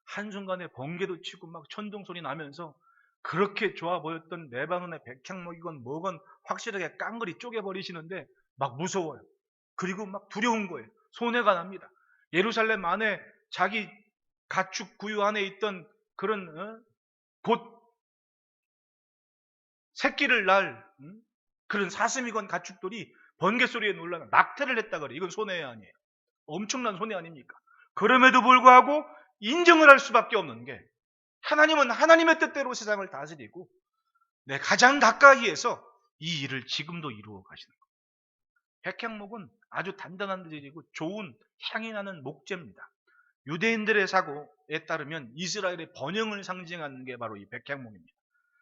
한순간에 번개도 치고 막 천둥 소리 나면서 그렇게 좋아 보였던 레바논의 백향목이건 뭐건 확실하게 깡그리 쪼개버리시는데 막 무서워요. 그리고 막 두려운 거예요. 손해가 납니다. 예루살렘 안에 자기 가축 구유 안에 있던 그런 곧 새끼를 낳을 그런 사슴이건 가축들이 번개 소리에 놀라서 낙태를 했다 그래. 이건 손해 아니에요. 엄청난 손해 아닙니까? 그럼에도 불구하고 인정을 할 수밖에 없는 게 하나님은 하나님의 뜻대로 세상을 다스리고 내 가장 가까이에서 이 일을 지금도 이루어 가시는 거예요. 백향목은 아주 단단한 들이고 좋은 향이 나는 목재입니다. 유대인들의 사고에 따르면 이스라엘의 번영을 상징하는 게 바로 이 백향목입니다.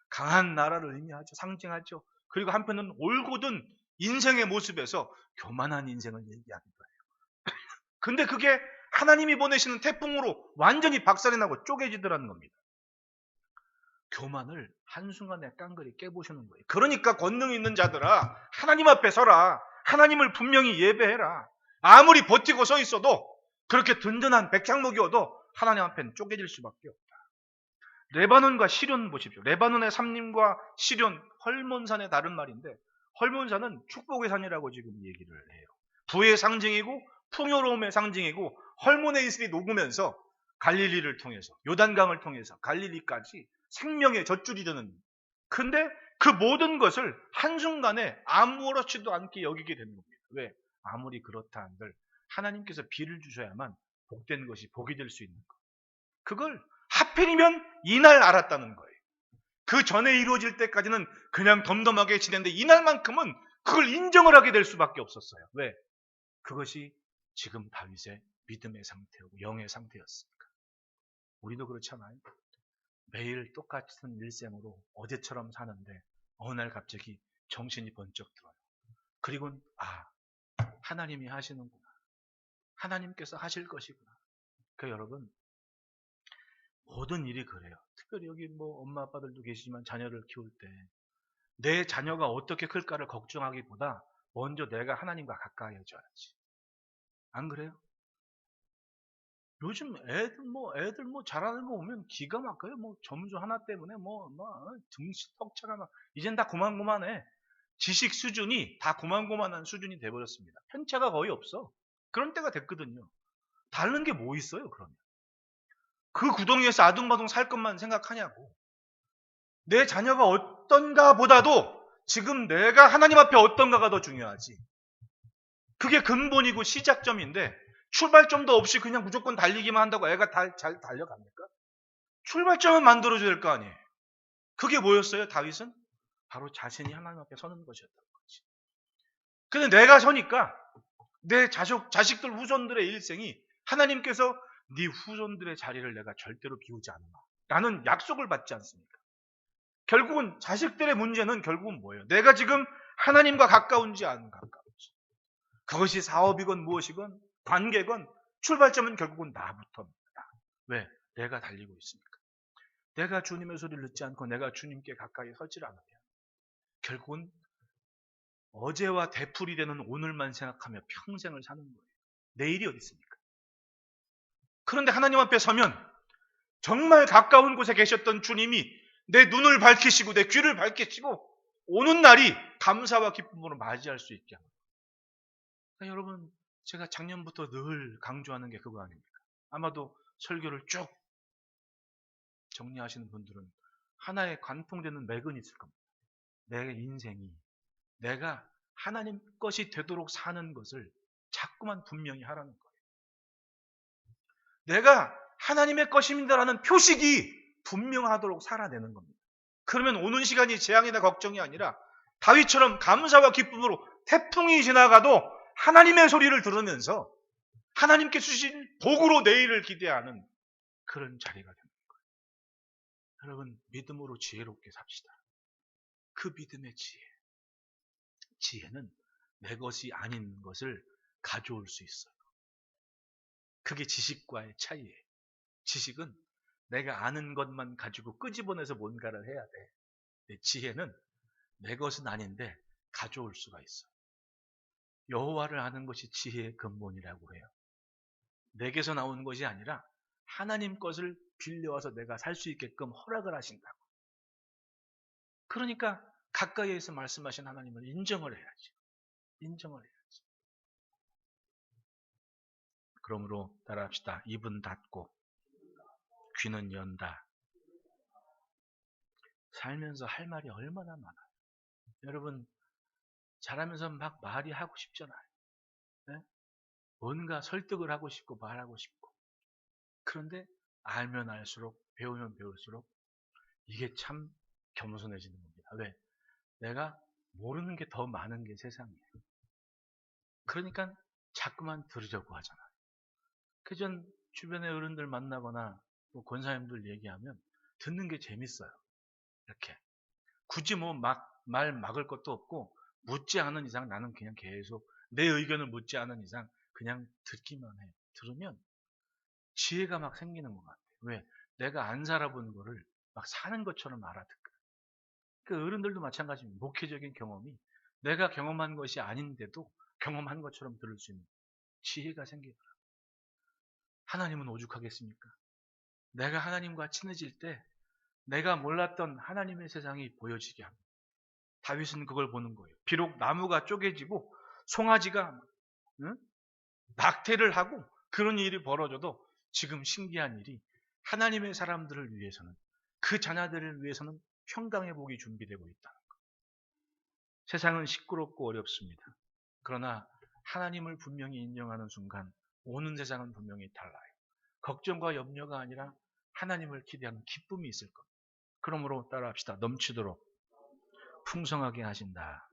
강한 나라를 의미하죠. 상징하죠. 그리고 한편은 올곧은 인생의 모습에서 교만한 인생을 얘기하기도 해요. 근데 그게 하나님이 보내시는 태풍으로 완전히 박살이 나고 쪼개지더라는 겁니다. 교만을 한순간에 깡그리 깨보시는 거예요. 그러니까 권능 있는 자들아, 하나님 앞에 서라. 하나님을 분명히 예배해라. 아무리 버티고 서 있어도 그렇게 든든한 백향목이어도 하나님 앞에는 쪼개질 수밖에 없다. 레바논과 시련 보십시오. 레바논의 삼림과 시련, 헐몬산의 다른 말인데 헐몬산은 축복의 산이라고 지금 얘기를 해요. 부의 상징이고 풍요로움의 상징이고 헐몬의 이슬이 녹으면서 갈릴리를 통해서 요단강을 통해서 갈릴리까지 생명의 젖줄이 되는, 근데 그 모든 것을 한순간에 아무렇지도 않게 여기게 되는 겁니다. 왜? 아무리 그렇다 한들 하나님께서 비를 주셔야만 복된 것이 복이 될 수 있는 것. 그걸 하필이면 이날 알았다는 거예요. 그 전에 이루어질 때까지는 그냥 덤덤하게 지냈는데 이날만큼은 그걸 인정을 하게 될 수밖에 없었어요. 왜? 그것이 지금 다윗의 믿음의 상태고 영의 상태였으니까. 우리도 그렇잖아요. 매일 똑같은 일생으로 어제처럼 사는데 어느 날 갑자기 정신이 번쩍 들어요. 그리고는 하나님이 하시는구나. 하나님께서 하실 것이구나. 여러분, 모든 일이 그래요. 특별히 여기 엄마 아빠들도 계시지만 자녀를 키울 때 내 자녀가 어떻게 클까를 걱정하기보다 먼저 내가 하나님과 가까이해져야지. 안 그래요? 요즘 애들 잘하는 거 보면 기가 막혀요. 점수 하나 때문에 등수 턱차가 이젠 다 고만고만해. 지식 수준이 다 고만고만한 수준이 돼버렸습니다. 편차가 거의 없어. 그런 때가 됐거든요. 다른 게 뭐 있어요, 그러면? 그 구덩이에서 아둥바둥 살 것만 생각하냐고. 내 자녀가 어떤가 보다도 지금 내가 하나님 앞에 어떤가가 더 중요하지. 그게 근본이고 시작점인데 출발점도 없이 그냥 무조건 달리기만 한다고 애가 잘 달려갑니까? 출발점은 만들어줘야 될 거 아니에요. 그게 뭐였어요, 다윗은? 바로 자신이 하나님 앞에 서는 것이었던 거지. 근데 내가 서니까 내 자식들 후손들의 일생이 하나님께서 네 후손들의 자리를 내가 절대로 비우지 않아 라는 약속을 받지 않습니까? 결국은 자식들의 문제는 결국은 뭐예요? 내가 지금 하나님과 가까운지 안 가까운지. 그것이 사업이건 무엇이건 관계건 출발점은 결국은 나부터입니다. 왜? 내가 달리고 있으니까. 내가 주님의 소리를 듣지 않고 내가 주님께 가까이 서질 않으면 결국은 어제와 되풀이 되는 오늘만 생각하며 평생을 사는 거예요. 내일이 어디 있습니까? 그런데 하나님 앞에 서면 정말 가까운 곳에 계셨던 주님이 내 눈을 밝히시고 내 귀를 밝히시고 오는 날이 감사와 기쁨으로 맞이할 수 있게 합니다. 그러니까 여러분, 제가 작년부터 늘 강조하는 게 그거 아닙니까? 아마도 설교를 쭉 정리하시는 분들은 하나의 관통되는 맥은 있을 겁니다. 내 인생이 내가 하나님 것이 되도록 사는 것을 자꾸만 분명히 하라는 거예요. 내가 하나님의 것입니다라는 표식이 분명하도록 살아내는 겁니다. 그러면 오는 시간이 재앙이나 걱정이 아니라 다윗처럼 감사와 기쁨으로 태풍이 지나가도 하나님의 소리를 들으면서 하나님께 주신 복으로 내일을 기대하는 그런 자리가 됩니다. 여러분, 믿음으로 지혜롭게 삽시다. 그 믿음의 지혜는 내 것이 아닌 것을 가져올 수 있어요. 그게 지식과의 차이예요. 지식은 내가 아는 것만 가지고 끄집어내서 뭔가를 해야 돼. 지혜는 내 것은 아닌데 가져올 수가 있어요. 여호와를 아는 것이 지혜의 근본이라고 해요. 내게서 나오는 것이 아니라 하나님 것을 빌려와서 내가 살 수 있게끔 허락을 하신다고. 그러니까 가까이에서 말씀하신 하나님을 인정을 해야지. 인정을 해야지. 그러므로 따라합시다. 입은 닫고 귀는 연다. 살면서 할 말이 얼마나 많아요. 여러분 자라면서 막 말이 하고 싶잖아요. 네? 뭔가 설득을 하고 싶고 말하고 싶고. 그런데 알면 알수록 배우면 배울수록 이게 참 겸손해지는 겁니다. 왜? 내가 모르는 게 더 많은 게 세상이에요. 그러니까 자꾸만 들으려고 하잖아요. 그전 주변의 어른들 만나거나 뭐 권사님들 얘기하면 듣는 게 재밌어요. 이렇게 굳이 뭐 말 막을 것도 없고 묻지 않은 이상 나는 그냥 계속 내 의견을 묻지 않은 이상 그냥 듣기만 해. 들으면 지혜가 막 생기는 것 같아요. 왜? 내가 안 살아본 거를 막 사는 것처럼 알아듣거든. 그 어른들도 마찬가지입니다. 목회적인 경험이 내가 경험한 것이 아닌데도 경험한 것처럼 들을 수 있는 지혜가 생기더라고요. 하나님은 오죽하겠습니까? 내가 하나님과 친해질 때 내가 몰랐던 하나님의 세상이 보여지게 합니다. 다윗은 그걸 보는 거예요. 비록 나무가 쪼개지고 송아지가 낙태를 하고 그런 일이 벌어져도 지금 신기한 일이 하나님의 사람들을 위해서는 그 자녀들을 위해서는 평강의 복이 준비되고 있다는 것. 세상은 시끄럽고 어렵습니다. 그러나 하나님을 분명히 인정하는 순간 오는 세상은 분명히 달라요. 걱정과 염려가 아니라 하나님을 기대하는 기쁨이 있을 겁니다. 그러므로 따라합시다. 넘치도록 풍성하게 하신다.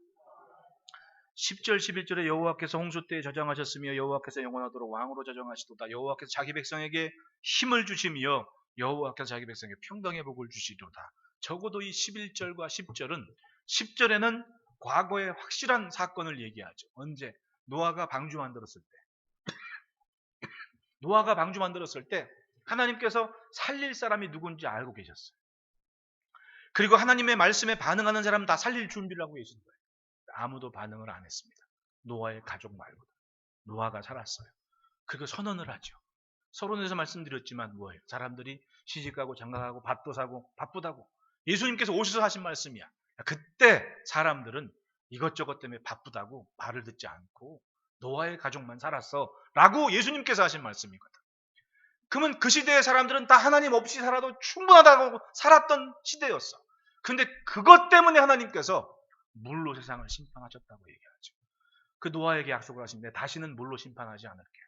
10절 11절에 여호와께서 홍수 때에 저장하셨으며 여호와께서 영원하도록 왕으로 저장하시도다. 여호와께서 자기 백성에게 힘을 주시며 여호와께서 자기 백성에게 평강의 복을 주시도다. 적어도 이 11절과 10절은 10절에는 과거의 확실한 사건을 얘기하죠. 언제? 노아가 방주 만들었을 때. 노아가 방주 만들었을 때 하나님께서 살릴 사람이 누군지 알고 계셨어요. 그리고 하나님의 말씀에 반응하는 사람은 다 살릴 준비를 하고 계신 거예요. 아무도 반응을 안 했습니다. 노아의 가족 말고. 노아가 살았어요. 그리고 선언을 하죠. 서론에서 말씀드렸지만 뭐예요? 사람들이 시집가고 장가가고 밭도 사고 바쁘다고. 예수님께서 오셔서 하신 말씀이야. 그때 사람들은 이것저것 때문에 바쁘다고 말을 듣지 않고 노아의 가족만 살았어 라고 예수님께서 하신 말씀이거든. 그러면 그 시대의 사람들은 다 하나님 없이 살아도 충분하다고 살았던 시대였어. 근데 그것 때문에 하나님께서 물로 세상을 심판하셨다고 얘기하죠. 그 노아에게 약속을 하십니다. 다시는 물로 심판하지 않을게.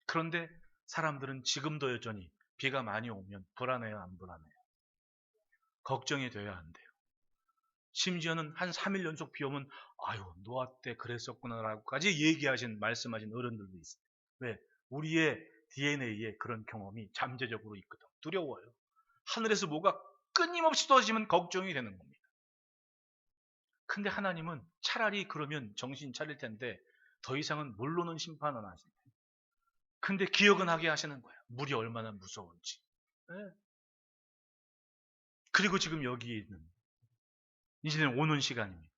그런데 사람들은 지금도 여전히 비가 많이 오면 불안해요, 안 불안해요? 걱정이 돼야 한대요. 심지어는 한 3일 연속 비 오면 아유 노아 때 그랬었구나라고까지 얘기하신 말씀하신 어른들도 있어요. 왜? 우리의 DNA에 그런 경험이 잠재적으로 있거든. 두려워요. 하늘에서 뭐가 끊임없이 떨어지면 걱정이 되는 겁니다. 근데 하나님은 차라리 그러면 정신 차릴 텐데 더 이상은 물로는 심판 안 하시는 거예요. 근데 기억은 하게 하시는 거예요. 물이 얼마나 무서운지. 네. 그리고 지금 여기 있는 이제는 오는 시간입니다.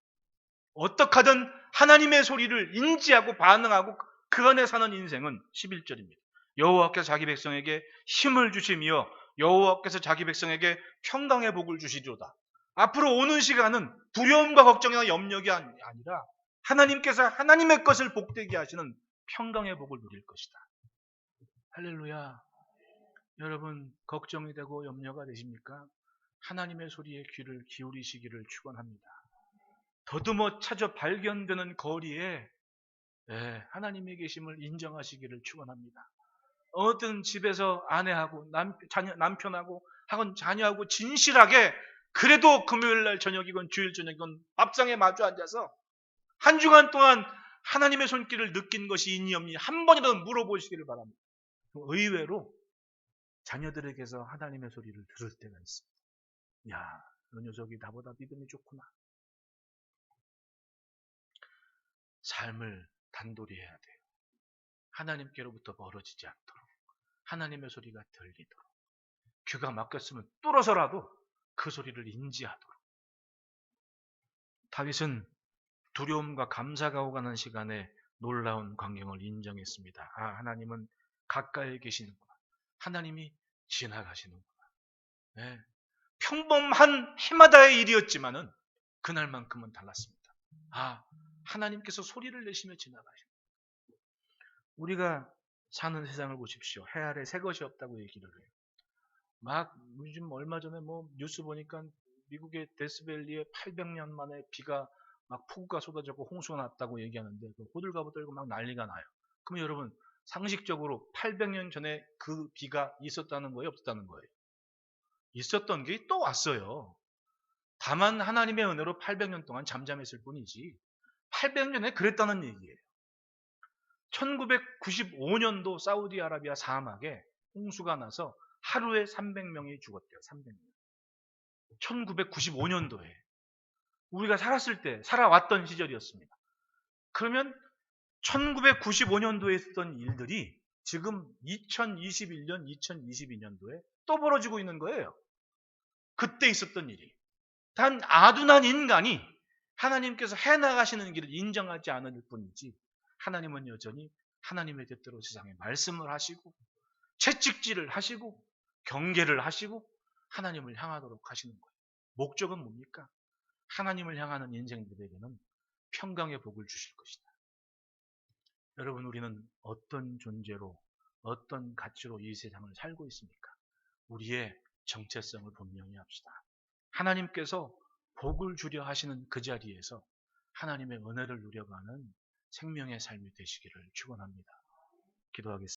어떻게 하든 하나님의 소리를 인지하고 반응하고 그 안에 사는 인생은 11절입니다. 여호와께서 자기 백성에게 힘을 주시며 여호와께서 자기 백성에게 평강의 복을 주시리로다. 앞으로 오는 시간은 두려움과 걱정이나 염려가 아니라 하나님께서 하나님의 것을 복되게 하시는 평강의 복을 누릴 것이다. 할렐루야. 여러분 걱정이 되고 염려가 되십니까? 하나님의 소리에 귀를 기울이시기를 축원합니다. 더듬어 찾아 발견되는 거리에 하나님의 계심을 인정하시기를 축원합니다. 어떤 집에서 아내하고 남편하고 하건 자녀하고 진실하게 그래도 금요일날 저녁이건 주일 저녁이건 밥상에 마주 앉아서 한 주간 동안 하나님의 손길을 느낀 것이 있니 없니 한 번이라도 물어보시기를 바랍니다. 의외로 자녀들에게서 하나님의 소리를 들을 때가 있습니다. 야, 이 녀석이 나보다 믿음이 좋구나. 삶을 단돌이 해야 돼요. 하나님께로부터 멀어지지 않도록 하나님의 소리가 들리도록 귀가 막혔으면 뚫어서라도 그 소리를 인지하도록. 다윗은 두려움과 감사가 오가는 시간에 놀라운 광경을 인정했습니다. 아, 하나님은 가까이 계시는구나. 하나님이 지나가시는구나. 네. 평범한 해마다의 일이었지만은 그날만큼은 달랐습니다. 아, 하나님께서 소리를 내시며 지나가시는. 우리가 사는 세상을 보십시오. 해 아래 새 것이 없다고 얘기를 해요. 막 요즘 얼마 전에 뭐 뉴스 보니까 미국의 데스밸리에 800년 만에 비가 막 폭우가 쏟아졌고 홍수가 났다고 얘기하는데 그 호들갑을 떨고 막 난리가 나요. 그럼 여러분 상식적으로 800년 전에 그 비가 있었다는 거예요, 없었다는 거예요? 있었던 게 또 왔어요. 다만 하나님의 은혜로 800년 동안 잠잠했을 뿐이지 800년에 그랬다는 얘기예요. 1995년도 사우디아라비아 사막에 홍수가 나서 하루에 300명이 죽었대요. 300명. 1995년도에 우리가 살았을 때 살아왔던 시절이었습니다. 그러면 1995년도에 있었던 일들이 지금 2021년, 2022년도에 또 벌어지고 있는 거예요. 그때 있었던 일이. 단 아둔한 인간이 하나님께서 해나가시는 길을 인정하지 않을 뿐이지 하나님은 여전히 하나님의 뜻대로 세상에 말씀을 하시고 채찍질을 하시고 경계를 하시고 하나님을 향하도록 하시는 거예요. 목적은 뭡니까? 하나님을 향하는 인생들에게는 평강의 복을 주실 것이다. 여러분, 우리는 어떤 존재로 어떤 가치로 이 세상을 살고 있습니까? 우리의 정체성을 분명히 합시다. 하나님께서 복을 주려 하시는 그 자리에서 하나님의 은혜를 누려가는 생명의 삶이 되시기를 축원합니다. 기도하겠습니다.